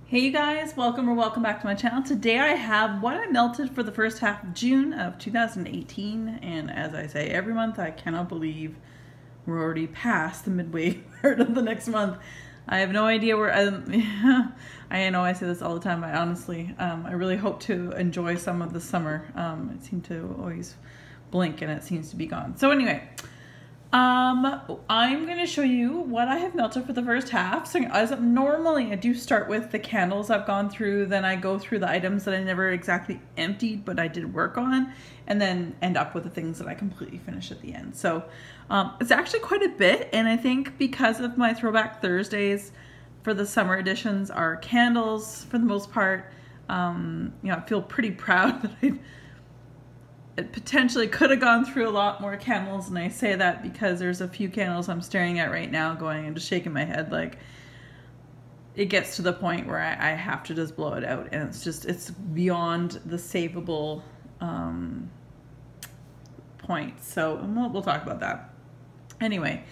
Hey you guys, welcome back to my channel. Today I have what I melted for the first half of June of 2018, and as I say every month, I cannot believe we're already past the midway part of the next month. I have no idea where I know I say this all the time. I honestly, I really hope to enjoy some of the summer. It seemed to always blink and it seems to be gone. So anyway, I'm going to show you what I have melted for the first half. So as normally I do start with the candles I've gone through, then I go through the items that I never exactly emptied, but I did work on, and then end up with the things that I completely finished at the end. So it's actually quite a bit, and I think because of my Throwback Thursdays for the summer editions are candles for the most part, you know, I feel pretty proud that it potentially could have gone through a lot more candles, and I say that because there's a few candles I'm staring at right now going and just shaking my head, like it gets to the point where I have to just blow it out, and it's beyond the savable point. So we'll talk about that. Anyway,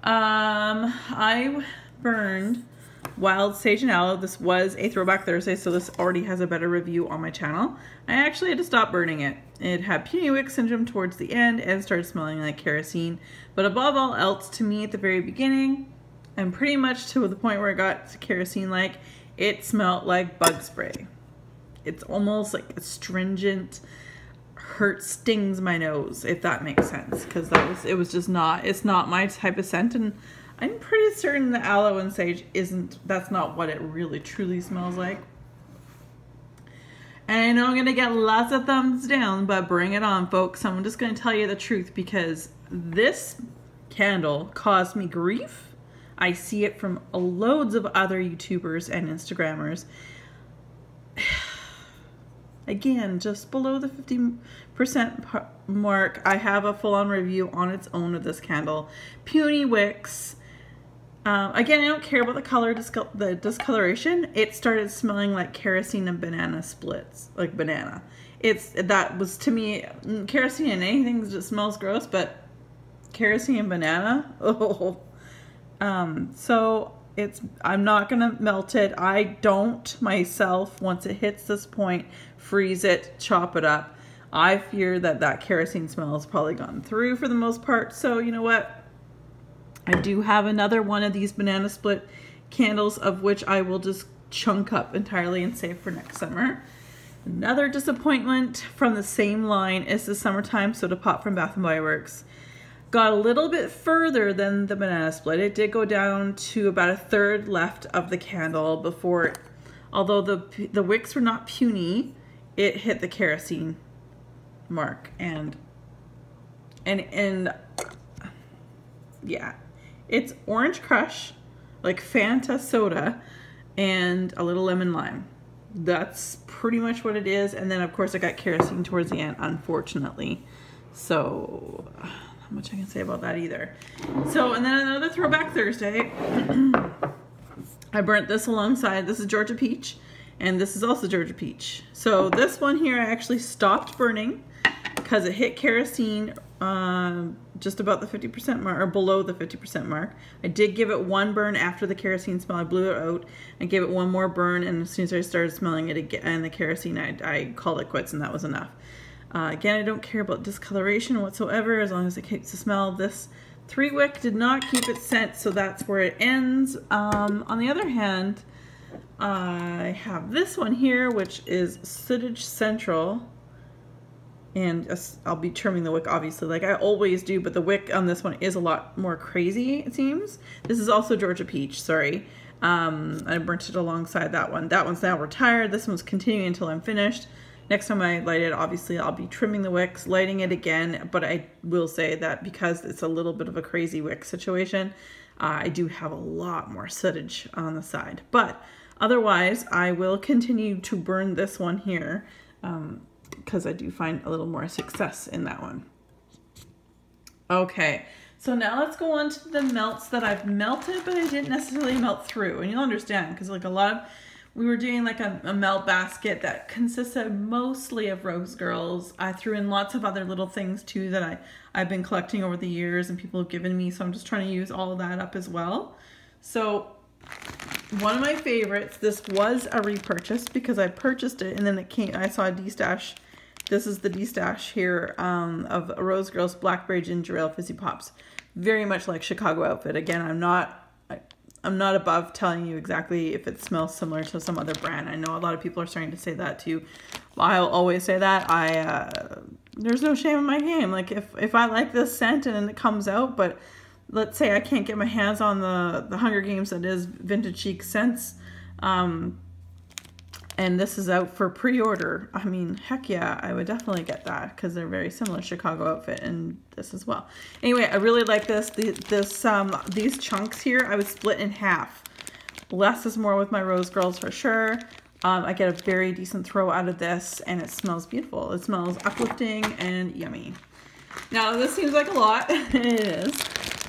I burned Wild Sage and Aloe. This was a Throwback Thursday, so this already has a better review on my channel. I actually had to stop burning it. It had puny wick syndrome towards the end and started smelling like kerosene. But above all else, to me at the very beginning, and pretty much to the point where it got kerosene-like, it smelled like bug spray. It's almost like astringent, stings my nose, if that makes sense, because it's not my type of scent, and I'm pretty certain the aloe and sage that's not what it really truly smells like. And I know I'm gonna get lots of thumbs down, but bring it on, folks. I'm just gonna tell you the truth, because this candle caused me grief. I see it from loads of other YouTubers and Instagrammers. Again, just below the 50% mark. I have a full-on review on its own of this candle. Puny wicks. Again, I don't care about the color, the discoloration. It started smelling like kerosene and banana splits, like banana. That was, to me, kerosene and anything that smells gross, but kerosene and banana, oh. So I'm not gonna melt it. I don't myself, once it hits this point, freeze it, chop it up. I fear that kerosene smell has probably gone through for the most part. So you know what? I do have another one of these banana split candles, of which I will just chunk up entirely and save for next summer. Another disappointment from the same line is the Summertime Soda Pop from Bath & Body Works. Got a little bit further than the banana split. It did go down to about a third left of the candle before, although the wicks were not puny, it hit the kerosene mark, and yeah. It's orange crush, like Fanta soda, and a little lemon lime. That's pretty much what it is. And then of course I got kerosene towards the end, unfortunately. So not much I can say about that either. So, and then another Throwback Thursday, I burnt this alongside, this is Georgia Peach, and this is also Georgia Peach. So this one here I actually stopped burning because it hit kerosene just about the 50% mark, or below the 50% mark. I did give it one burn after the kerosene smell. I blew it out and gave it one more burn, and as soon as I started smelling it again, and the kerosene, I called it quits, and that was enough. Again, I don't care about discoloration whatsoever, as long as it keeps the smell. This 3-wick did not keep its scent, so that's where it ends. On the other hand, I have this one here, which is Sootage Central. And I'll be trimming the wick, obviously, like I always do, but the wick on this one is a lot more crazy, it seems. This is also Georgia Peach, sorry. I burnt it alongside that one. That one's now retired. This one's continuing until I'm finished. Next time I light it, obviously, I'll be trimming the wicks, lighting it again, but I will say that because it's a little bit of a crazy wick situation, I do have a lot more sootage on the side. But otherwise, I will continue to burn this one here, because I do find a little more success in that one. Okay, so now let's go on to the melts that I've melted, but I didn't necessarily melt through. And you'll understand, because like we were doing like a melt basket that consisted mostly of Rose Girls. I threw in lots of other little things too that I've been collecting over the years and people have given me, so I'm just trying to use all of that up as well. So one of my favorites, this was a repurchase because I purchased it and then it came, I saw a D-stash. This is the D-stash here of Rose Girls Blackberry Ginger Ale Fizzy Pops. Very much like Chicago outfit. Again, I'm not above telling you exactly if it smells similar to some other brand. I know a lot of people are starting to say that too. I'll always say that. There's no shame in my game. Like if I like this scent and it comes out, but let's say I can't get my hands on the Hunger Games that is Vintage Chic Scents, and this is out for pre-order. I mean, heck yeah, I would definitely get that because they're very similar, Chicago outfit and this as well. Anyway, I really like this. These chunks here, I would split in half. Less is more with my Rose Girls for sure. I get a very decent throw out of this and it smells beautiful. It smells uplifting and yummy. Now, this seems like a lot. It is.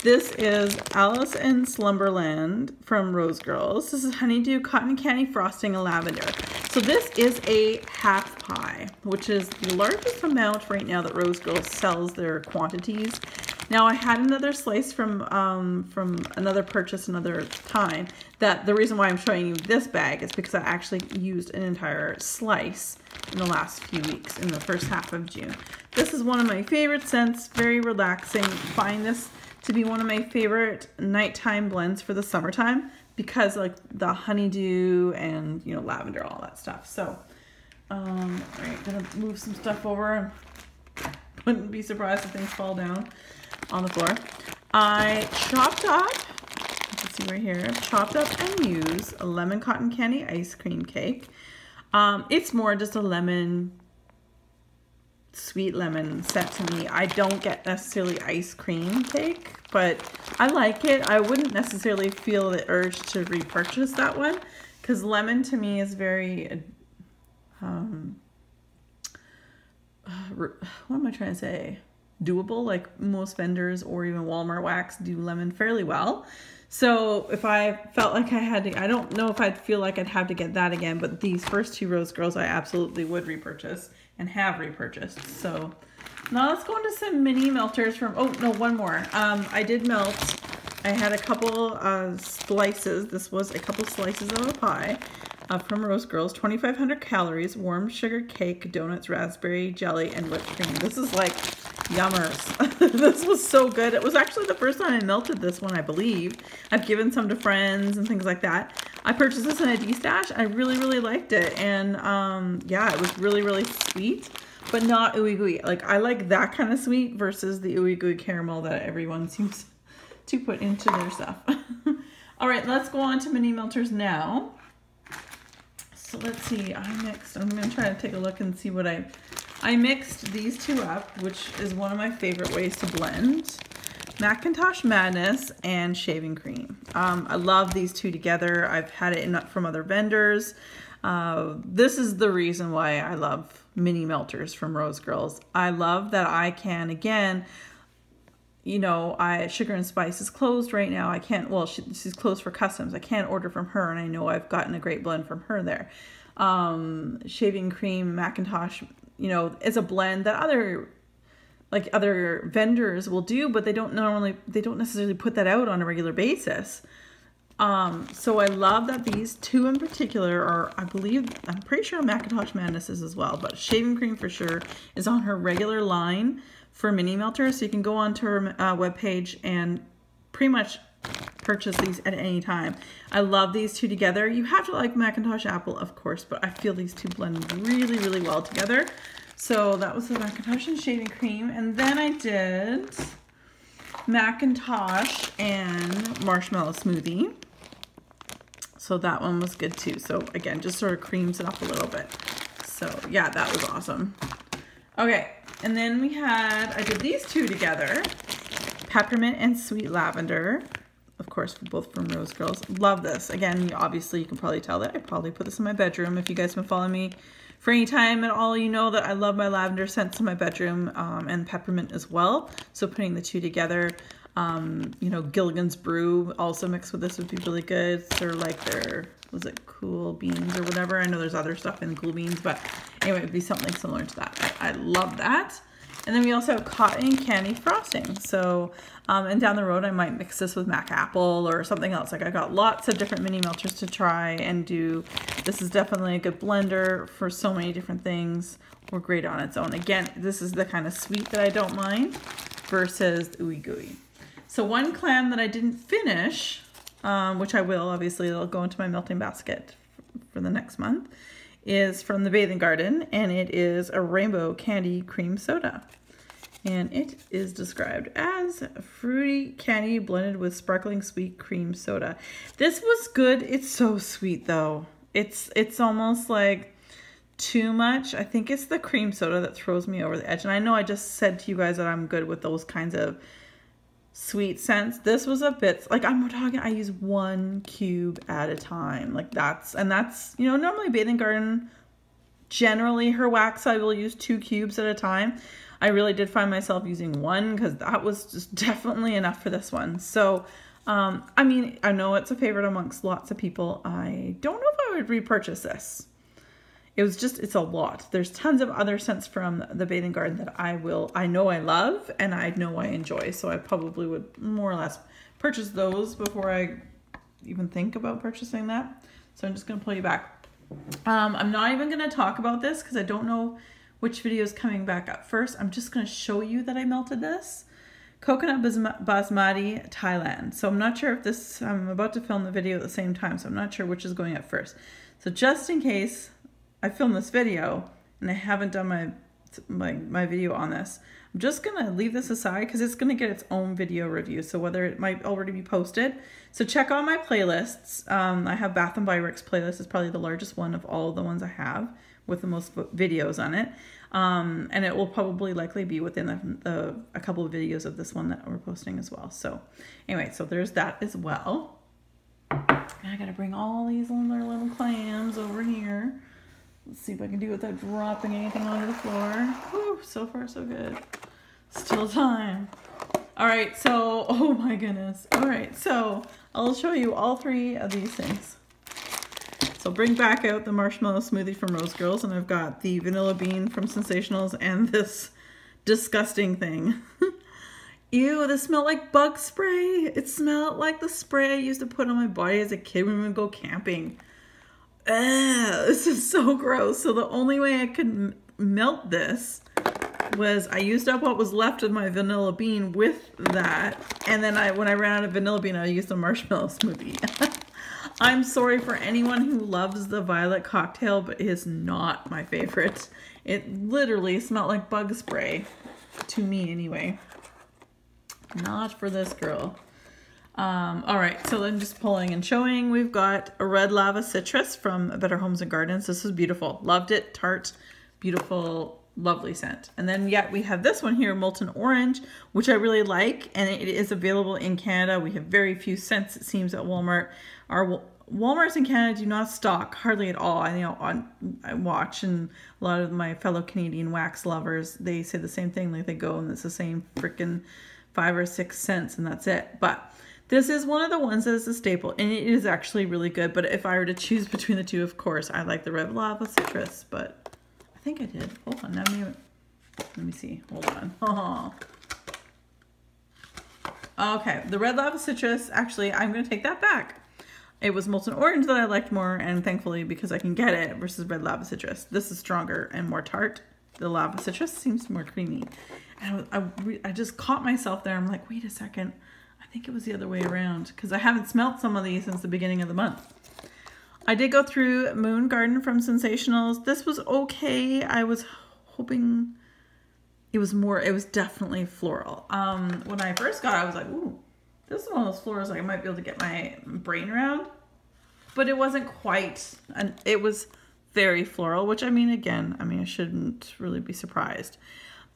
This is Alice in Slumberland from Rose Girls. This is honeydew, cotton candy, frosting, and lavender. So this is a half pie, which is the largest amount right now that Rose Girls sells their quantities. Now I had another slice from another purchase another time. That the reason why I'm showing you this bag is because I actually used an entire slice in the last few weeks, in the first half of June. This is one of my favorite scents, very relaxing. Find this to be one of my favorite nighttime blends for the summertime because like the honeydew and, you know, lavender, all that stuff. So, all right, gonna move some stuff over. Wouldn't be surprised if things fall down on the floor. I chopped up, let's see right here, chopped up and used a lemon cotton candy ice cream cake. It's more just a lemon, sweet lemon scent to me. I don't get necessarily ice cream cake, but I like it. I wouldn't necessarily feel the urge to repurchase that one because lemon to me is very, what am I trying to say? Doable. Like most vendors or even Walmart wax do lemon fairly well. So if I felt like I had to, I don't know if I'd feel like I'd have to get that again, but these first two Rose Girls I absolutely would repurchase and have repurchased. So now let's go into some mini melters from, oh no, one more. I did melt, I had a couple slices. This was a couple slices of a pie from Rose Girls, 2,500 calories, warm sugar cake, donuts, raspberry jelly, and whipped cream. This is like yummers. This was so good. It was actually the first time I melted this one, I believe. I've given some to friends and things like that. I purchased this in a D-stash. I really, really liked it. And yeah, it was really, really sweet, but not ooey gooey. Like I like that kind of sweet versus the ooey gooey caramel that everyone seems to put into their stuff. All right, let's go on to mini melters now. So let's see, I'm gonna try to take a look and see what I mixed these two up, which is one of my favorite ways to blend. Macintosh Madness and shaving cream. I love these two together. I've had it from other vendors. This is the reason why I love mini melters from Rose Girls. I love that I can, again, you know, Sugar and Spice is closed right now. I can't, well, she's closed for customs. I can't order from her, and I know I've gotten a great blend from her there. Shaving cream, Macintosh, you know, it's a blend that other vendors will do, but they don't necessarily put that out on a regular basis. So I love that these two in particular are, I'm pretty sure Macintosh Madness is as well, but shaving cream for sure is on her regular line for mini melters. So you can go onto her webpage and pretty much purchase these at any time. I love these two together. You have to like Macintosh Apple, of course, but I feel these two blend really, really well together. So that was the Macintosh and shaving cream. And then I did Macintosh and marshmallow smoothie. So that one was good too. So again, just sort of creams it up a little bit. So yeah, that was awesome. Okay, and then I did these two together. Peppermint and sweet lavender. Of course, both from Rose Girls. Love this. Again, obviously you can probably tell that I probably put this in my bedroom. If you guys have been following me for any time at all, you know that I love my lavender scents in my bedroom, and peppermint as well. So putting the two together, you know, Gilligan's Brew also mixed with this would be really good. Sort of like their, was it Cool Beans or whatever? I know there's other stuff in Cool Beans, but anyway, it'd be something similar to that. I love that. And then we also have cotton candy frosting. So, and down the road I might mix this with Mac Apple or something else. Like I got lots of different mini melters to try and do. This is definitely a good blender for so many different things, or great on its own. Again, this is the kind of sweet that I don't mind versus ooey gooey. So one clam that I didn't finish, which I will, obviously it'll go into my melting basket for the next month, is from the Bathing Garden, and it is a rainbow candy cream soda. And it is described as fruity candy blended with sparkling sweet cream soda. This was good. It's so sweet though. It's almost like too much. I think it's the cream soda that throws me over the edge. And I know I just said to you guys that I'm good with those kinds of sweet scents. This was a bit like, I'm talking, I use 1 cube at a time. Like that's, you know, normally Bathing Garden, generally her wax I will use 2 cubes at a time. I really did find myself using 1 because that was just definitely enough for this one. So, I mean, I know it's a favorite amongst lots of people. I don't know if I would repurchase this. It's a lot. There's tons of other scents from the Bathing Garden that I know I love and I know I enjoy. So I probably would more or less purchase those before I even think about purchasing that. So I'm just going to pull you back. I'm not even going to talk about this because I don't know which video is coming back up first. I'm just going to show you that I melted this. Coconut Basmati, Thailand. So I'm not sure if this, I'm about to film the video at the same time, so I'm not sure which is going up first. So just in case I film this video and I haven't done my video on this, I'm just gonna leave this aside because it's gonna get its own video review. So whether it might already be posted. So check out my playlists. I have Bath & Body Works playlist. It's probably the largest one of all of the ones I have with the most videos on it. And it will probably likely be within a couple of videos of this one that we're posting as well. So anyway, so there's that as well. And I gotta bring all these little clams over here. Let's see if I can do it without dropping anything onto the floor. Whew, so far so good. Still time. All right, so, oh my goodness. All right, so I'll show you all 3 of these things. So bring back out the marshmallow smoothie from Rose Girls, and I've got the vanilla bean from Sensationals and this disgusting thing. Ew, this smelled like bug spray. It smelled like the spray I used to put on my body as a kid when we would go camping. Ugh, this is so gross. So the only way I could melt this was I used up what was left of my vanilla bean with that. And then when I ran out of vanilla bean, I used a marshmallow smoothie. I'm sorry for anyone who loves the violet cocktail, but it is not my favorite. It literally smelled like bug spray, to me anyway. Not for this girl. All right, so then just pulling and showing, we've got a red lava citrus from Better Homes and Gardens. This is beautiful. Loved it. Tart, beautiful, lovely scent. And then yet we have this one here, molten orange, which I really like, and it is available in Canada. We have very few scents, it seems, at Walmart. Our Walmarts in Canada do not stock hardly at all. I watch, and a lot of my fellow Canadian wax lovers, they say the same thing. Like they go and it's the same freaking 5 or 6 cents, and that's it. But this is one of the ones that is a staple, and it is actually really good. But if I were to choose between the two, of course, I like the red lava citrus. But I think I did. Hold on, let me see. Hold on. Oh. Okay, the red lava citrus. Actually, I'm going to take that back. It was molten orange that I liked more, and thankfully because I can get it, versus red lava citrus. This is stronger and more tart. The lava citrus seems more creamy. And I just caught myself there. I'm like, wait a second. I think it was the other way around because I haven't smelt some of these since the beginning of the month. I did go through Moon Garden from Sensationals. This was okay. I was hoping it was definitely floral. When I first got it, I was like, ooh, this is one of those florals like I might be able to get my brain around. But it wasn't quite, and it was very floral, which I shouldn't really be surprised.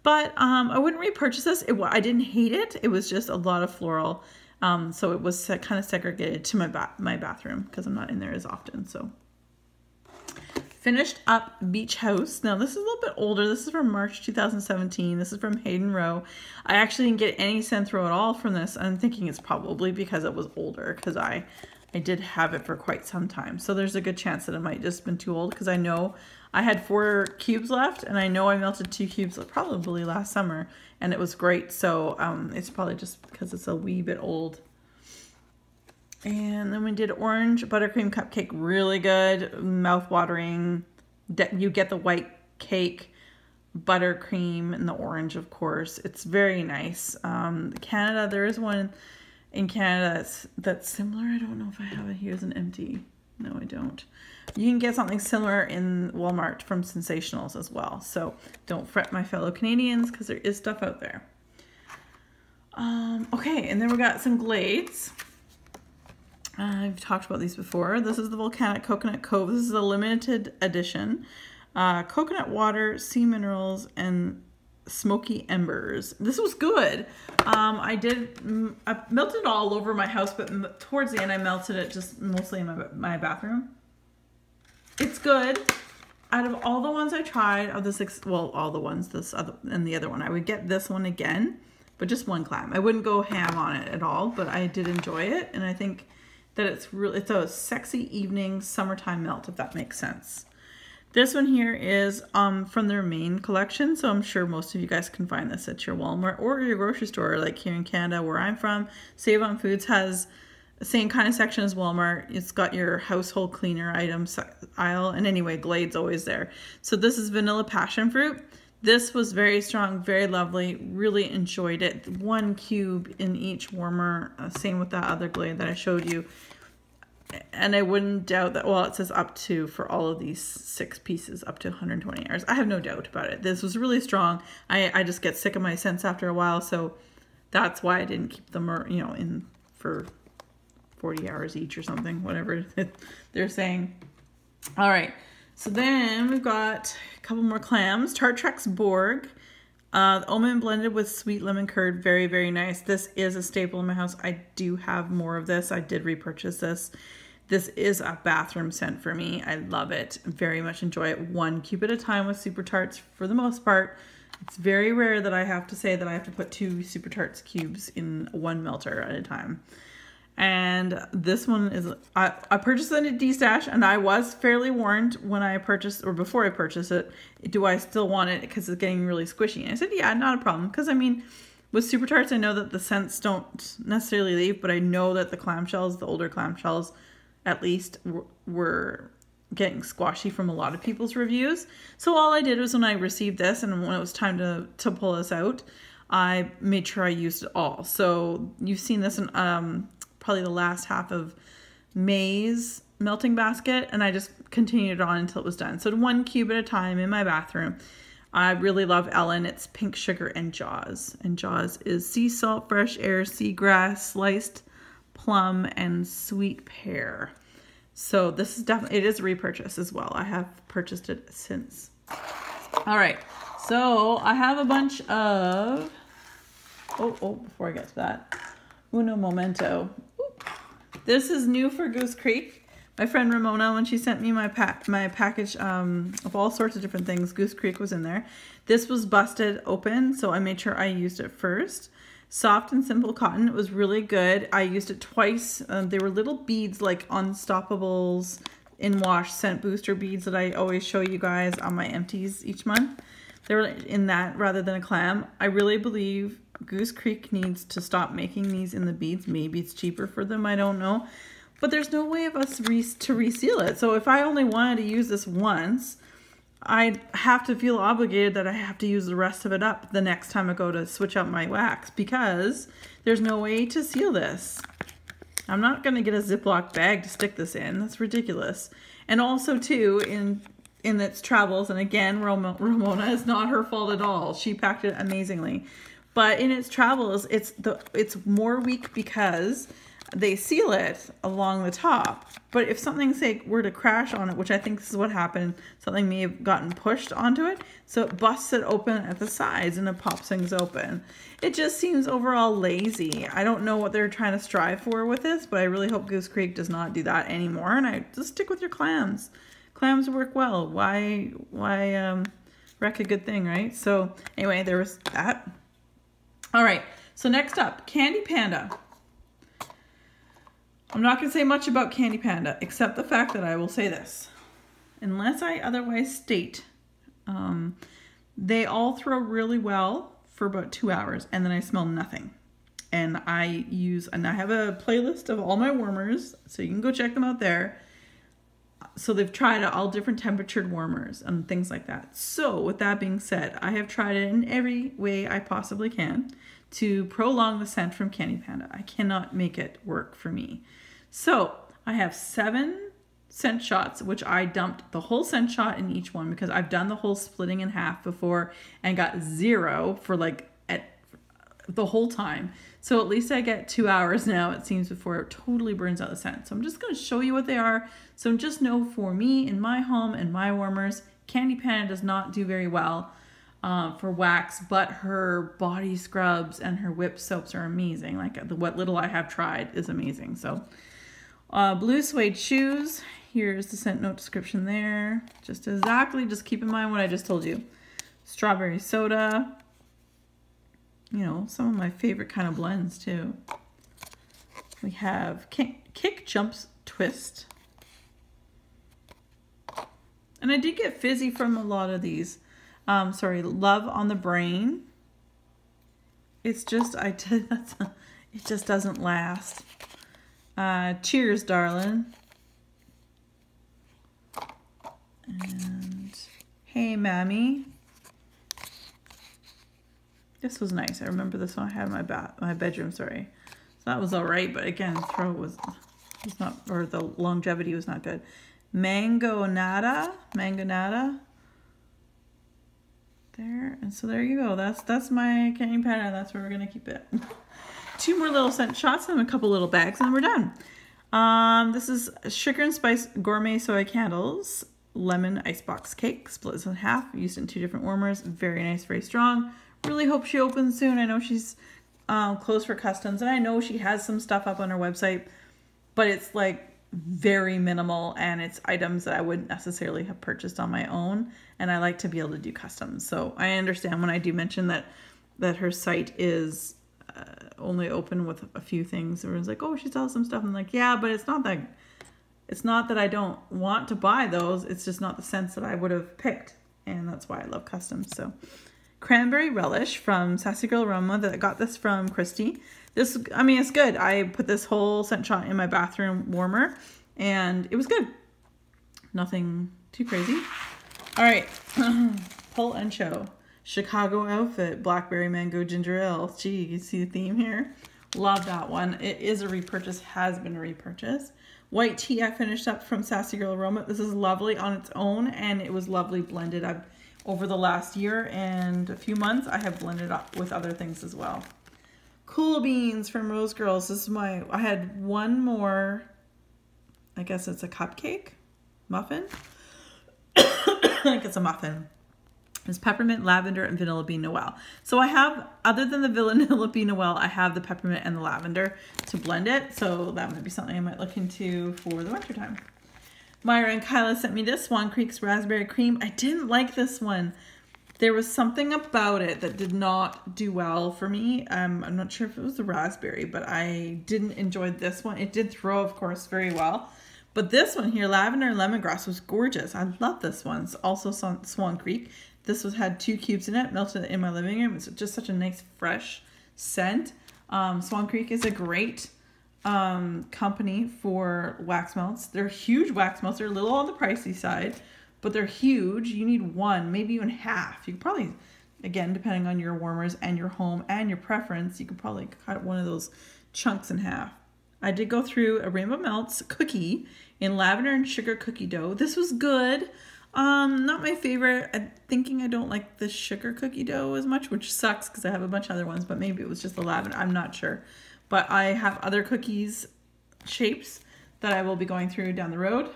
But I wouldn't repurchase this. I didn't hate it. It was just a lot of floral. So it was kind of segregated to my bathroom because I'm not in there as often. So finished up Beach House. Now this is a little bit older. This is from March 2017. This is from Hayden Rowe. I actually didn't get any scent throw at all from this. I'm thinking it's probably because it was older because I I did have it for quite some time. So there's a good chance that it might just been too old, because I know I had 4 cubes left, and I know I melted 2 cubes probably last summer, and it was great. So it's probably just because it's a wee bit old. And then we did orange buttercream cupcake, really good, mouth-watering. You get the white cake, buttercream, and the orange, of course. It's very nice. Canada, there is one in Canada that's similar. I don't know if I have it here as an empty. No, I don't. You can get something similar in Walmart from Sensationals as well. So don't fret, my fellow Canadians, because there is stuff out there. Okay, and then we got some Glades. I've talked about these before. This is the Volcanic Coconut Cove. This is a limited edition. Coconut water, sea minerals, and smoky embers. This was good. I melted it all over my house, but towards the end I melted it just mostly in my bathroom. It's good. Out of all the ones I tried, of the 6, well, all the ones, this other and the other one, I would get this one again, but just 1 clam. I wouldn't go ham on it at all, but I did enjoy it, and I think that it's a sexy evening summertime melt, if that makes sense. This one here is from their main collection, so I'm sure most of you guys can find this at your Walmart or your grocery store, like here in Canada where I'm from. Save on Foods has the same kind of section as Walmart. It's got your household cleaner items aisle, and anyway, Glade's always there. So this is vanilla passion fruit. This was very strong, very lovely, really enjoyed it. 1 cube in each warmer, same with that other Glade that I showed you. And I wouldn't doubt that, well, it says up to, for all of these 6 pieces, up to 120 hours. I have no doubt about it. This was really strong. I just get sick of my scents after a while, so that's why I didn't keep them, you know, in for 40 hours each or something, whatever they're saying. All right, so then we've got a couple more clams. Tartrex Borg. Almond blended with sweet lemon curd. Very, very nice. This is a staple in my house. I do have more of this. I did repurchase this. This is a bathroom scent for me. I love it. Very much enjoy it. 1 cube at a time with Super Tarts for the most part. It's very rare that I have to say that I have to put 2 Super Tarts cubes in 1 melter at a time. And this one is, I purchased it at D-Stash, and I was fairly warned when I purchased, or before I purchased it, do I still want it because it's getting really squishy? And I said, yeah, not a problem. Because I mean, with Super Tarts, I know that the scents don't necessarily leave, but I know that the clamshells, the older clamshells, at least were getting squashy from a lot of people's reviews. So all I did was when I received this and when it was time to pull this out, I made sure I used it all. So you've seen this in probably the last half of May's melting basket, and I just continued on until it was done. So 1 cube at a time in my bathroom. I really love Ellen. It's pink sugar and Jaws. And Jaws is sea salt, fresh air, seagrass, sliced plum, and sweet pear. So this is definitely, it is a repurchase as well. I have purchased it since. All right, so I have a bunch of, before I get to that, Uno Momento. This is new for Goose Creek. My friend Ramona, when she sent me my package of all sorts of different things, Goose Creek was in there. This was busted open, so I made sure I used it first. Soft and simple cotton. It was really good. I used it twice. They were little beads like Unstoppables in wash scent booster beads that I always show you guys on my empties each month. They were in that rather than a clam. I really believe Goose Creek needs to stop making these in the beads. Maybe it's cheaper for them, I don't know. But there's no way of us to reseal it. So if I only wanted to use this once, I'd have to feel obligated that I have to use the rest of it up the next time I go to switch out my wax, because there's no way to seal this. I'm not going to get a Ziploc bag to stick this in. That's ridiculous. And also too, in its travels, and again, Ramona, is not her fault at all. She packed it amazingly. But in its travels, it's more weak because they seal it along the top. But if something, say, were to crash on it, which I think this is what happened, something may have gotten pushed onto it, so it busts it open at the sides and it pops things open. It just seems overall lazy. I don't know what they're trying to strive for with this, but I really hope Goose Creek does not do that anymore. And I just stick with your clams. Clams work well. Why wreck a good thing, right? So anyway, there was that. All right, so next up, Candy Panda. I'm not going to say much about Candy Panda, except the fact that I will say this. Unless I otherwise state, they all throw really well for about 2 hours, and then I smell nothing. And I have a playlist of all my warmers, so you can go check them out there. So they've tried all different temperatured warmers and things like that. So with that being said, I have tried it in every way I possibly can to prolong the scent from Candy Panda. I cannot make it work for me. So I have 7 scent shots, which I dumped the whole scent shot in each one because I've done the whole splitting in half before and got 0 for like the whole time. So at least I get 2 hours now, it seems, before it totally burns out the scent. So I'm just going to show you what they are. So just know for me, in my home and my warmers, Candy Panda does not do very well for wax, but her body scrubs and her whip soaps are amazing. Like what little I have tried is amazing. So blue suede shoes. Here's the scent note description there. Just keep in mind what I just told you. Strawberry soda. You know, some of my favorite kind of blends too. We have Kick Jumps Twist. And I did get fizzy from a lot of these. Love on the Brain. It's just, it just doesn't last. Cheers, darling. And Hey, Mammy. This was nice. I remember this one I had in my bedroom, sorry. So that was all right, but again, the throw was not, or the longevity was not good. Mango Nada. There, and so there you go. That's my Candy Panda. That's where we're gonna keep it. 2 more little scent shots and a couple little bags, and then we're done. This is Sugar and Spice Gourmet Soy Candles. Lemon Icebox Cake, split in half, used in 2 different warmers. Very nice, very strong. Really hope she opens soon. I know she's closed for customs, and I know she has some stuff up on her website, but it's like very minimal, and it's items that I wouldn't necessarily have purchased on my own, and I like to be able to do customs. So I understand when I do mention that her site is only open with a few things. Everyone's like, oh, she sells some stuff. I'm like, yeah, but it's not that I don't want to buy those. It's just not the scents that I would have picked, and that's why I love customs. So Cranberry Relish from Sassy Girl Aroma. That I got this from Christy. This, I mean, it's good. I put this whole scent shot in my bathroom warmer, and it was good. Nothing too crazy. All right, Pull and Show. Chicago Outfit, Blackberry Mango Ginger Ale. Gee, you see the theme here? Love that one. It is a repurchase, has been a repurchase. White Tea I finished up from Sassy Girl Aroma. This is lovely on its own, and it was lovely blended. Over the last year and a few months, I have blended up with other things as well. Cool Beans from Rose Girls. This is I had one more, I guess it's a cupcake? Muffin? I think it's a muffin. It's peppermint, lavender, and vanilla bean Noel. So I have, other than the vanilla bean Noel, I have the peppermint and the lavender to blend it. So that might be something I might look into for the winter time. Myra and Kyla sent me this Swan Creek's Raspberry Cream. I didn't like this one. There was something about it that did not do well for me. I'm not sure if it was the raspberry, but I didn't enjoy this one. It did throw, of course, very well. But this one here, Lavender and Lemongrass, was gorgeous. I love this one. It's also Swan Creek. This had 2 cubes in it, melted in my living room. It's just such a nice, fresh scent. Swan Creek is a great company for wax melts. They're huge wax melts. They're a little on the pricey side, but they're huge. You need 1, maybe even half. You could probably, again, depending on your warmers and your home and your preference, you could probably cut one of those chunks in half. I did go through a Rainbow Melts cookie in lavender and sugar cookie dough. This was good. Not my favorite. I'm thinking I don't like the sugar cookie dough as much, which sucks because I have a bunch of other ones, but maybe it was just the lavender. I'm not sure. But I have other cookies shapes that I will be going through down the road.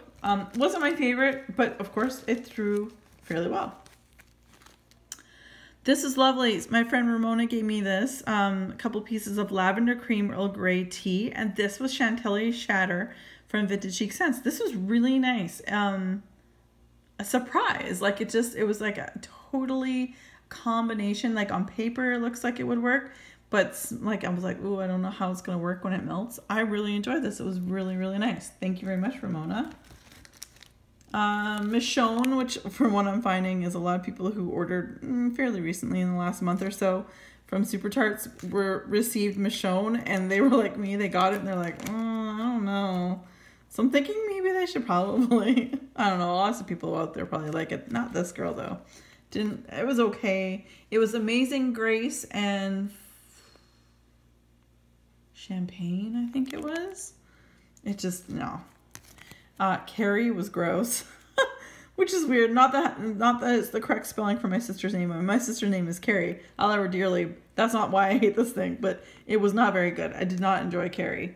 Wasn't my favorite, but of course it threw fairly well. This is lovely. My friend Ramona gave me this. A couple pieces of lavender cream Earl Grey tea, and this was Chantilly Shatter from Vintage Chic Scents. This was really nice. A surprise. Like it was like a totally combination. Like on paper it looks like it would work, But like, I was like, ooh, I don't know how it's going to work when it melts. I really enjoyed this. It was really, really nice. Thank you very much, Ramona. Michonne, which from what I'm finding is a lot of people who ordered fairly recently in the last month or so from Super Tarts received Michonne, and they were like me. They got it and they're like, I don't know. So I'm thinking maybe they should probably, I don't know, lots of people out there probably like it. Not this girl though. It was okay. It was Amazing Grace and Champagne, I think it was. It just, no. Carrie was gross. Which is weird. Not that it's the correct spelling for my sister's name. My sister's name is Carrie. I love her dearly. That's not why I hate this thing, but it was not very good. I did not enjoy Carrie.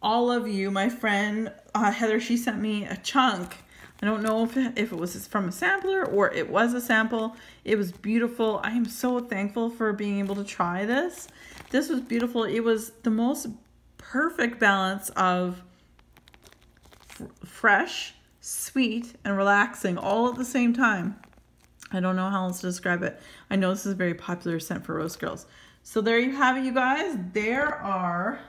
All of you, my friend Heather, she sent me a chunk. I don't know if it was from a sampler or it was a sample. It was beautiful. I am so thankful for being able to try this. This was beautiful. It was the most perfect balance of fresh, sweet, and relaxing all at the same time. I don't know how else to describe it. I know this is a very popular scent for roast girls. So there you have it, you guys. There are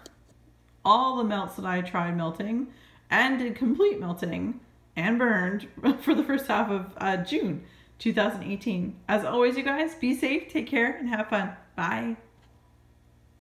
all the melts that I tried melting and did complete melting and burned for the first half of June 2018. As always, you guys, be safe, take care, and have fun. Bye.